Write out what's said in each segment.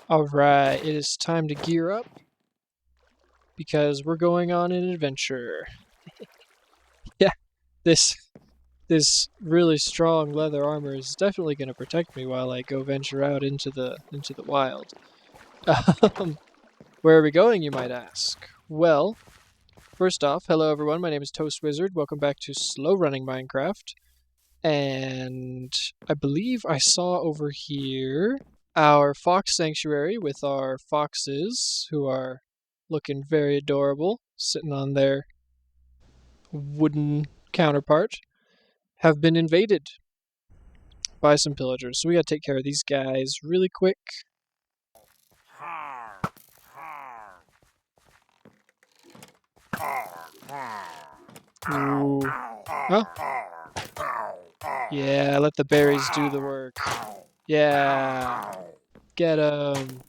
Alright, it is time to gear up because we're going on an adventure. Yeah, this this really strong leather armor is definitely going to protect me while I go venture out into the wild. Um, where are we going, you might ask? Well, first off, hello everyone, my name is Toast Wizard. Welcome back to Slow Running Minecraft. And I believe I saw over here our fox sanctuary with our foxes, who are looking very adorable, sitting on their wooden counterpart, have been invaded by some pillagers. So we gotta take care of these guys really quick. Ooh. Oh. Yeah, let the berries do the work. Yeah. Get 'em.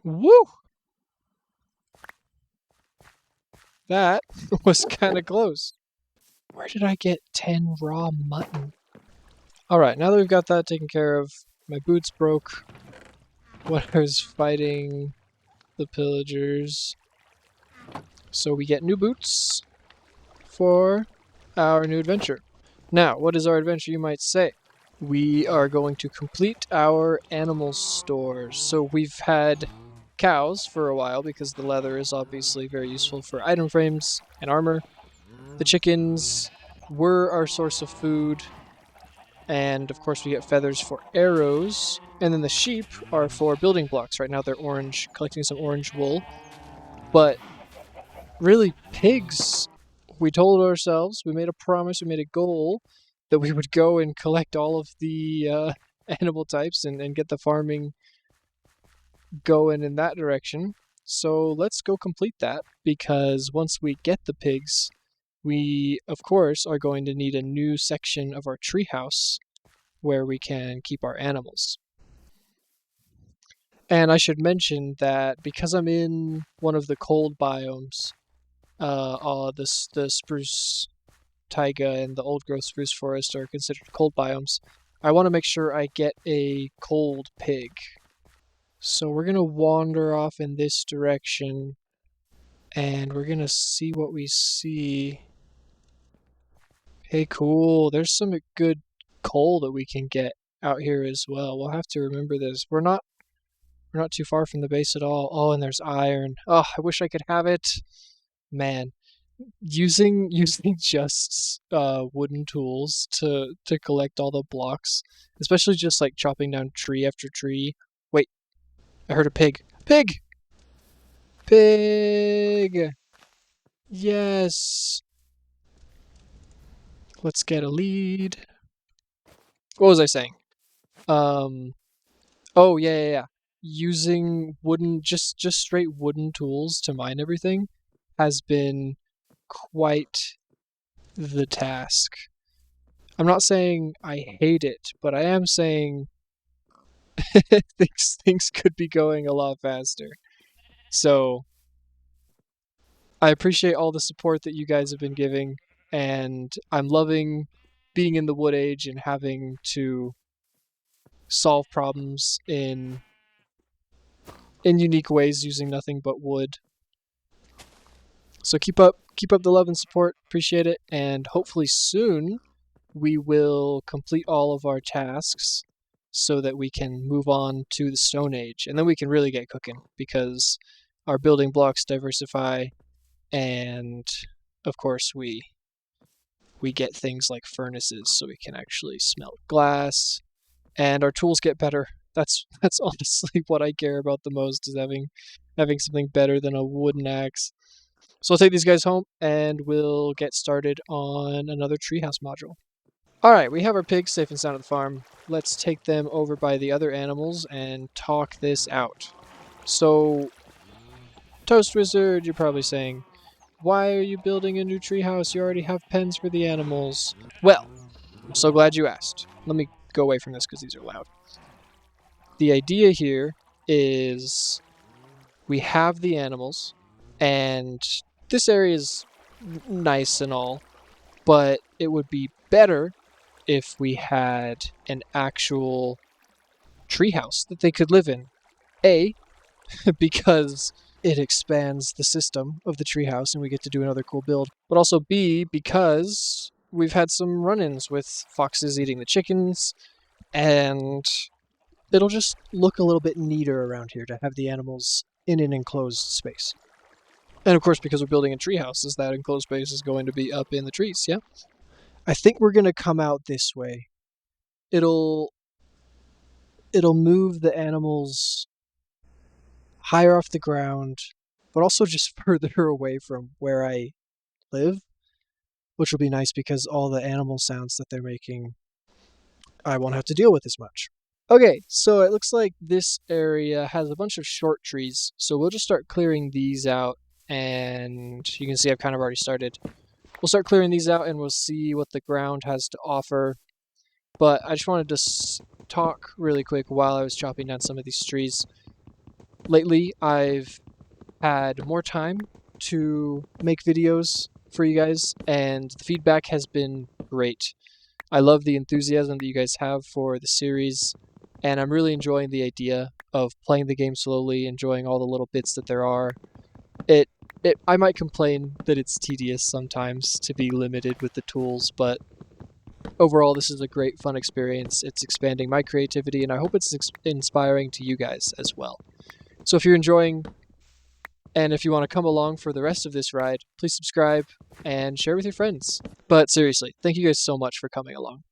Woo! That was kind of close. Where did I get 10 raw mutton? Alright, now that we've got that taken care of, my boots broke when I was fighting the pillagers. So we get new boots for our new adventure. Now, what is our adventure, you might say? We are going to complete our animal stores. So we've had cows for a while because the leather is obviously very useful for item frames and armor. The chickens were our source of food, and of course we get feathers for arrows. And then the sheep are for building blocks. Right now they're orange, collecting some orange wool. But really, pigs, we told ourselves, we made a promise, we made a goal that we would go and collect all of the animal types and get the farming going in that direction. So let's go complete that, because once we get the pigs, we, of course, are going to need a new section of our treehouse where we can keep our animals. And I should mention that because I'm in one of the cold biomes, the spruce taiga and the old growth spruce forest are considered cold biomes, I want to make sure I get a cold pig. So we're going to wander off in this direction, and we're going to see what we see. Hey, cool. There's some good coal that we can get out here as well. We'll have to remember this. We're not too far from the base at all. Oh, and there's iron. Oh, I wish I could have it. Man, using just wooden tools to collect all the blocks, especially just like chopping down tree after tree. Wait, I heard a pig. Pig! Pig! Yes! Let's get a lead. What was I saying? Um, oh yeah. Using wooden, just straight wooden tools to mine everything has been quite the task. I'm not saying I hate it, but I am saying things could be going a lot faster. So I appreciate all the support that you guys have been giving, and I'm loving being in the wood age and having to solve problems in unique ways using nothing but wood. So keep up the love and support. Appreciate it, and hopefully soon we will complete all of our tasks so that we can move on to the Stone Age, and then we can really get cooking because our building blocks diversify, and of course we get things like furnaces so we can actually smelt glass, and our tools get better. That's honestly what I care about the most, is having something better than a wooden axe. So I'll take these guys home and we'll get started on another treehouse module. Alright, we have our pigs safe and sound at the farm. Let's take them over by the other animals and talk this out. So, Toast Wizard, you're probably saying, why are you building a new treehouse? You already have pens for the animals. Well, I'm so glad you asked. Let me go away from this because these are loud. The idea here is we have the animals, and this area is nice and all, but it would be better if we had an actual treehouse that they could live in. A, because it expands the system of the treehouse and we get to do another cool build. But also B, because we've had some run-ins with foxes eating the chickens, and it'll just look a little bit neater around here to have the animals in an enclosed space. And of course, because we're building a treehouse, that enclosed space is going to be up in the trees, yeah? I think we're going to come out this way. It'll move the animals higher off the ground, but also just further away from where I live, which will be nice because all the animal sounds that they're making, I won't have to deal with as much. Okay, so it looks like this area has a bunch of short trees, so we'll just start clearing these out, and you can see I've kind of already started. We'll start clearing these out and we'll see what the ground has to offer. But I just wanted to talk really quick while I was chopping down some of these trees. Lately, I've had more time to make videos for you guys, and the feedback has been great. I love the enthusiasm that you guys have for the series, and I'm really enjoying the idea of playing the game slowly, enjoying all the little bits that there are. I might complain that it's tedious sometimes to be limited with the tools, but overall this is a great fun experience. It's expanding my creativity, and I hope it's inspiring to you guys as well. So if you're enjoying, and if you want to come along for the rest of this ride, please subscribe and share with your friends. But seriously, thank you guys so much for coming along.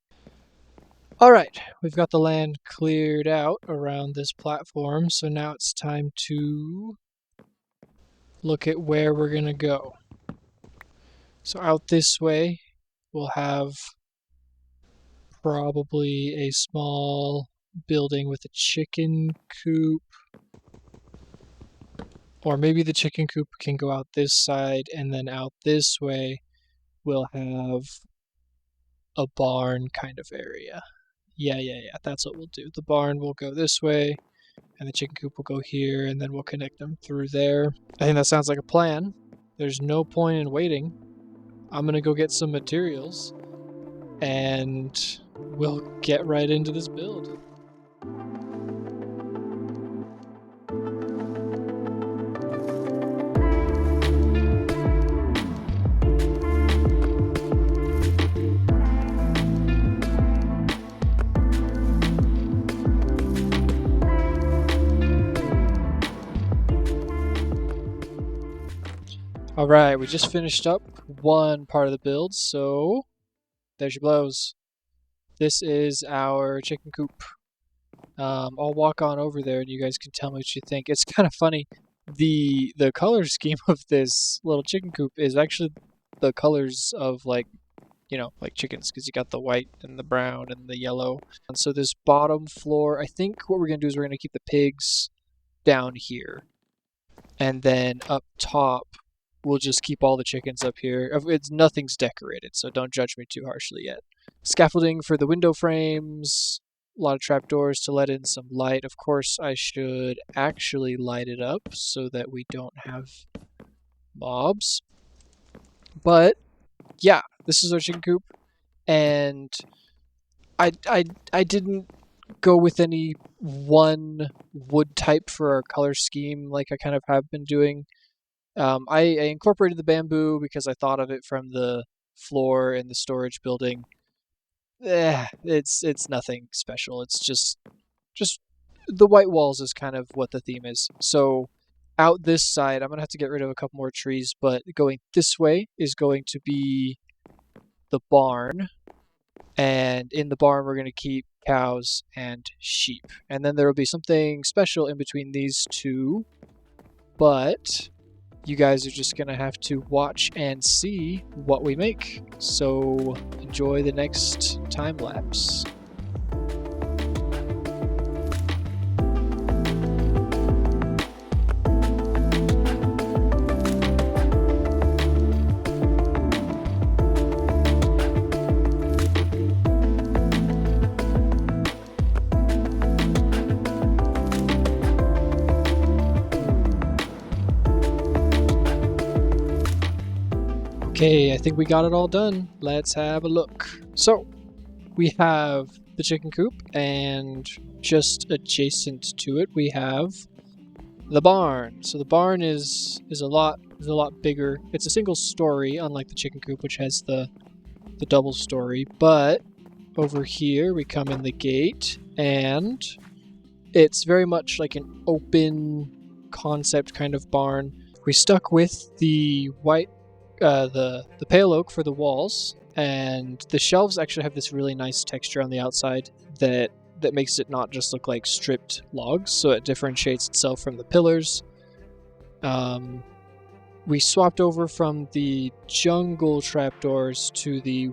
Alright, we've got the land cleared out around this platform, so now it's time to look at where we're going to go. So out this way, we'll have probably a small building with a chicken coop. Or maybe the chicken coop can go out this side, and then out this way we'll have a barn kind of area. Yeah, that's what we'll do. The barn will go this way, and the chicken coop will go here, and then we'll connect them through there. I think that sounds like a plan. There's no point in waiting. I'm gonna go get some materials, and we'll get right into this build. Alright, we just finished up one part of the build, so there's your blows. This is our chicken coop. I'll walk on over there and you guys can tell me what you think. It's kind of funny. The color scheme of this little chicken coop is actually the colors of like chickens, because you got the white and the brown and the yellow. And so this bottom floor, I think what we're going to do is we're going to keep the pigs down here. And then up top, we'll just keep all the chickens up here. Nothing's decorated, so don't judge me too harshly yet. Scaffolding for the window frames, a lot of trapdoors to let in some light. Of course, I should actually light it up so that we don't have mobs. But yeah, this is our chicken coop, and I didn't go with any one wood type for our color scheme like I kind of have been doing. I incorporated the bamboo because I thought of it from the floor in the storage building. It's nothing special. It's just the white walls is kind of what the theme is. So out this side, I'm gonna have to get rid of a couple more trees, but going this way is going to be the barn. And in the barn, we're gonna keep cows and sheep. And then there will be something special in between these two, but you guys are just going to have to watch and see what we make. So enjoy the next time lapse. Okay, I think we got it all done. Let's have a look. So, we have the chicken coop, and just adjacent to it, we have the barn. So the barn is a lot bigger. It's a single story, unlike the chicken coop, which has the double story. But over here, we come in the gate, and it's very much like an open concept kind of barn. We stuck with the white, the pale oak for the walls, and the shelves actually have this really nice texture on the outside that makes it not just look like stripped logs, so it differentiates itself from the pillars. We swapped over from the jungle trapdoors to the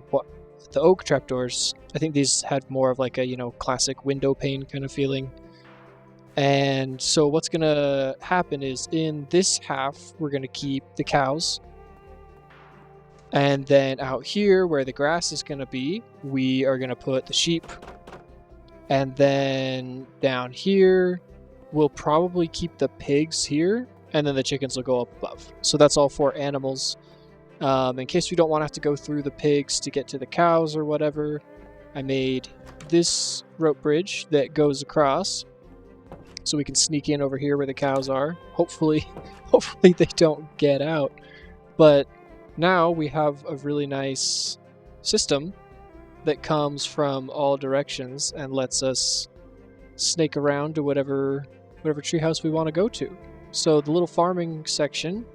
oak trapdoors. I think these had more of like a classic window pane kind of feeling. And so what's gonna happen is in this half we're gonna keep the cows, and then out here where the grass is gonna be, we are gonna put the sheep. And then down here, we'll probably keep the pigs here, and then the chickens will go up above. So that's all 4 animals. In case we don't want to have to go through the pigs to get to the cows or whatever, I made this rope bridge that goes across, so we can sneak in over here where the cows are. Hopefully they don't get out. But now we have a really nice system that comes from all directions and lets us snake around to whatever treehouse we want to go to. So the little farming section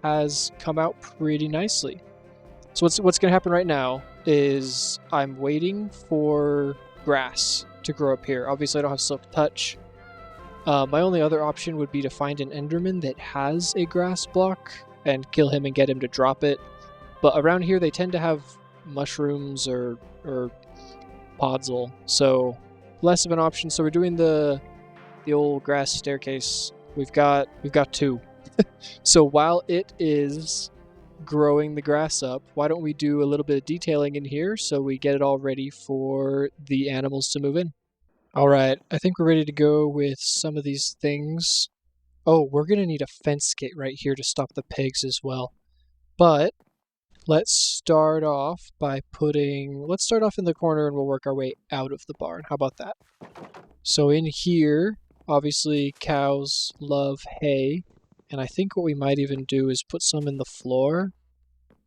has come out pretty nicely. So what's going to happen right now is I'm waiting for grass to grow up here. Obviously, I don't have Silk Touch. My only other option would be to find an Enderman that has a grass block and kill him and get him to drop it. But around here, they tend to have mushrooms or podzol, so less of an option. So we're doing the old grass staircase. We've got 2. So while it is growing the grass up, why don't we do a little bit of detailing in here so we get it all ready for the animals to move in. All right, I think we're ready to go with some of these things. Oh, we're gonna need a fence gate right here to stop the pigs as well. But let's start off in the corner, and we'll work our way out of the barn. How about that? So in here, obviously cows love hay, and I think what we might even do is put some in the floor.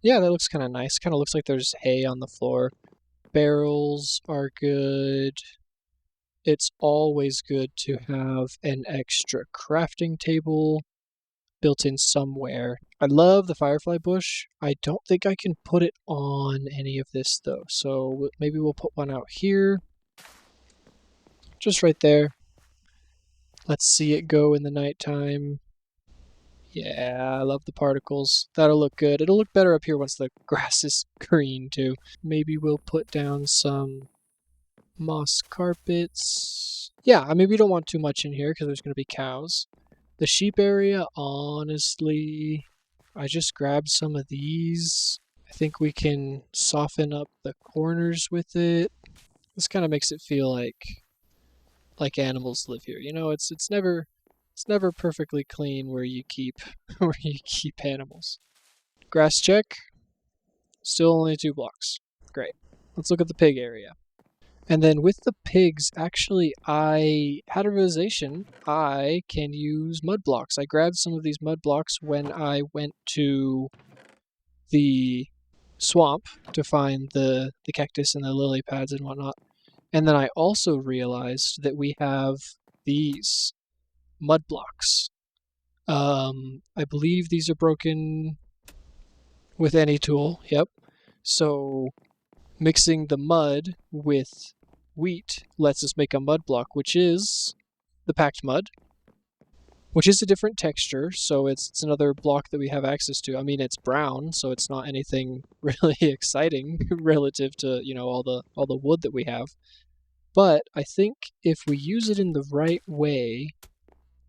Yeah, that looks kind of nice. Kind of looks like there's hay on the floor. Barrels are good. It's always good to have an extra crafting table built in somewhere. I love the firefly bush. I don't think I can put it on any of this though, so maybe we'll put one out here. Just right there. Let's see it go in the nighttime. Yeah, I love the particles. That'll look good. It'll look better up here once the grass is green too. Maybe we'll put down some moss carpets. Yeah, I mean, we don't want too much in here because there's going to be cows. The sheep area, honestly, I just grabbed some of these. I think we can soften up the corners with it. This kind of makes it feel like animals live here. It's never perfectly clean where you keep where you keep animals. Grass check. Still only 2 blocks. Great. Let's look at the pig area. And then with the pigs, actually, I had a realization I can use mud blocks. I grabbed some of these mud blocks when I went to the swamp to find the cactus and the lily pads and whatnot. And then I also realized that we have these mud blocks. I believe these are broken with any tool. Yep. So mixing the mud with wheat lets us make a mud block, which is the packed mud, which is a different texture, so it's another block that we have access to. I mean, it's brown, so it's not anything really exciting relative to, all the wood that we have. But I think if we use it in the right way,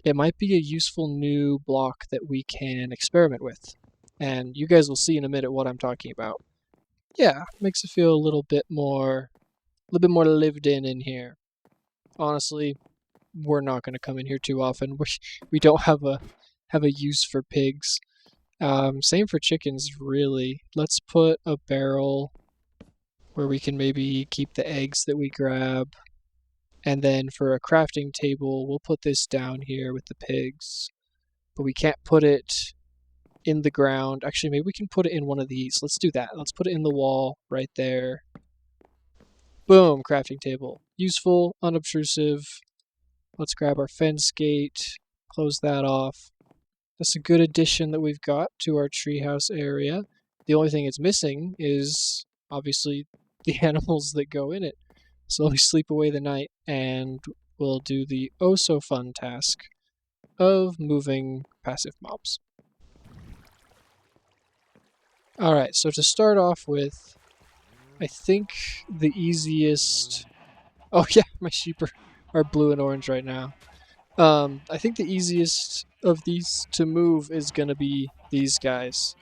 it might be a useful new block that we can experiment with. And you guys will see in a minute what I'm talking about. Yeah, makes it feel a little bit more lived in here. Honestly, we're not going to come in here too often. We don't have a use for pigs. Same for chickens, really. Let's put a barrel where we can maybe keep the eggs that we grab. And then for a crafting table, we'll put this down here with the pigs. But we can't put it in the ground. Actually, maybe we can put it in one of these. Let's do that. Let's put it in the wall right there. Boom, crafting table. Useful, unobtrusive. Let's grab our fence gate, close that off. That's a good addition that we've got to our treehouse area. The only thing it's missing is obviously the animals that go in it. So let me sleep away the night and we'll do the oh so fun task of moving passive mobs. Alright, so to start off with, I think the easiest... Oh yeah, my sheep are blue and orange right now. I think the easiest of these to move is going to be these guys.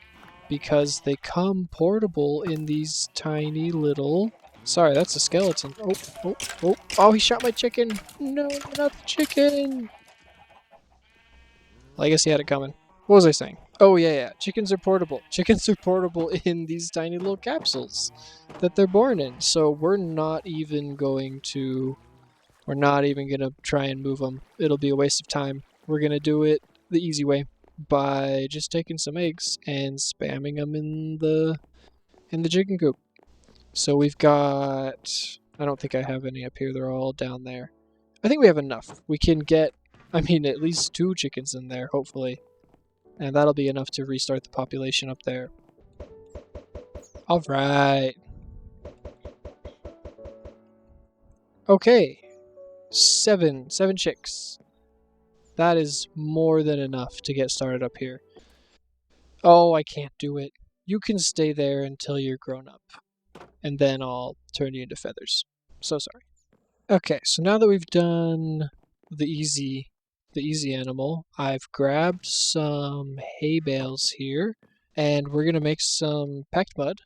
Because they come portable in these tiny little... Sorry, that's a skeleton. Oh, oh, oh. Oh, he shot my chicken. No, not the chicken. Well, I guess he had it coming. What was I saying? Oh, yeah. Chickens are portable. Chickens are portable in these tiny little capsules that they're born in. So we're not even going to try and move them. It'll be a waste of time. We're going to do it the easy way by just taking some eggs and spamming them in the chicken coop. So we've got... I don't think I have any up here. They're all down there. I think we have enough. We can get, at least 2 chickens in there, hopefully. And that'll be enough to restart the population up there. Alright. Okay. 7 chicks. That is more than enough to get started up here. Oh, I can't do it. You can stay there until you're grown up. And then I'll turn you into feathers. So sorry. Okay, so now that we've done the easy animal, I've grabbed some hay bales here, and we're gonna make some packed mud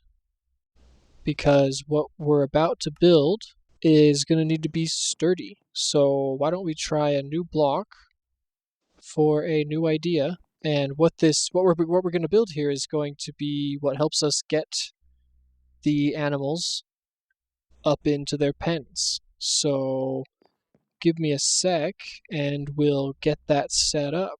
because what we're about to build is gonna need to be sturdy. So why don't we try a new block for a new idea? And what we're gonna build here is going to be what helps us get the animals up into their pens. So give me a sec and we'll get that set up.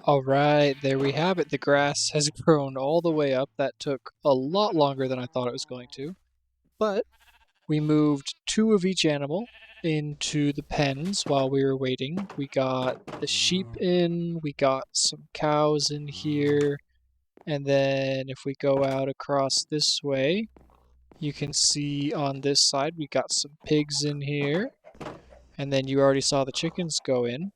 Alright, there we have it. The grass has grown all the way up. That took a lot longer than I thought it was going to. But we moved 2 of each animal into the pens while we were waiting. We got the sheep in, we got some cows in here, and then if we go out across this way, you can see on this side we got some pigs in here. And then you already saw the chickens go in.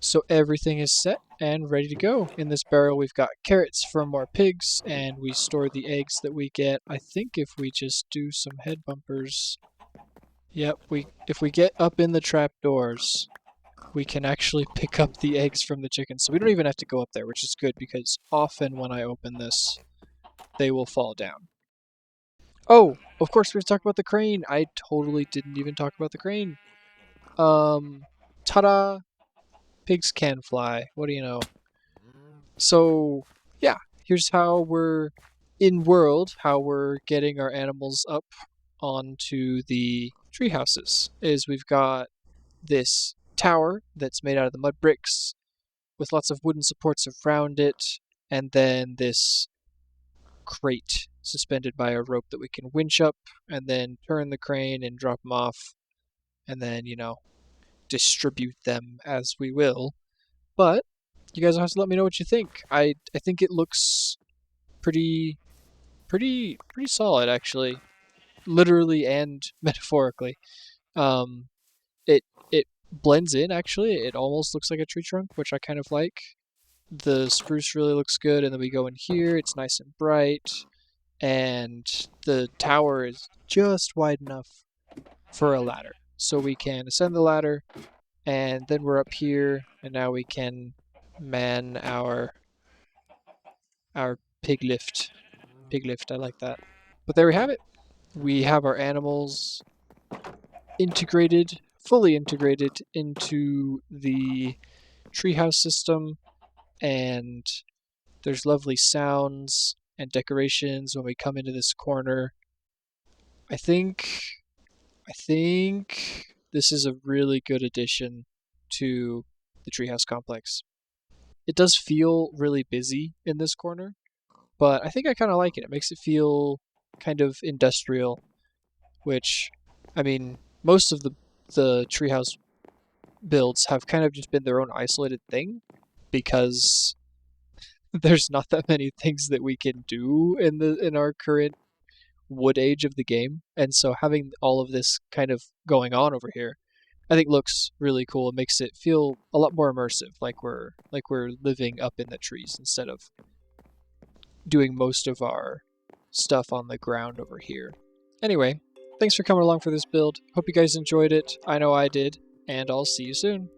So everything is set and ready to go. In this barrel we've got carrots for more pigs, and we store the eggs that we get. I think if we just do some head bumpers... Yep, if we get up in the trapdoors, we can actually pick up the eggs from the chickens. So we don't even have to go up there, which is good because often when I open this, they will fall down. Oh, of course we have to talk about the crane. I totally didn't even talk about the crane. Ta-da! Pigs can fly. What do you know? So, yeah, here's how we're how we're getting our animals up onto the tree houses. Is we've got this tower that's made out of the mud bricks with lots of wooden supports around it, and then this crate suspended by a rope that we can winch up and then turn the crane and drop them off, and then, distribute them as we will. But you guys will have to let me know what you think. I think it looks pretty solid, actually, literally and metaphorically. Um, it blends in, actually. It almost looks like a tree trunk, which I kind of like. The spruce really looks good, and then we go in here. It's nice and bright, and the tower is just wide enough for a ladder, so we can ascend the ladder, and then we're up here, and now we can man our pig lift. Pig lift, I like that. But there we have it. We have our animals integrated fully integrated into the treehouse system, and there's lovely sounds and decorations when we come into this corner. I think I think this is a really good addition to the treehouse complex. It does feel really busy in this corner, but I think I kind of like it. It makes it feel kind of industrial, which, I mean, most of the treehouse builds have kind of just been their own isolated thing because there's not that many things that we can do in our current wood age of the game, and so having all of this kind of going on over here, I think looks really cool. It makes it feel a lot more immersive, like we're living up in the trees instead of doing most of our stuff on the ground over here. Anyway, thanks for coming along for this build. Hope you guys enjoyed it. I know I did, and I'll see you soon.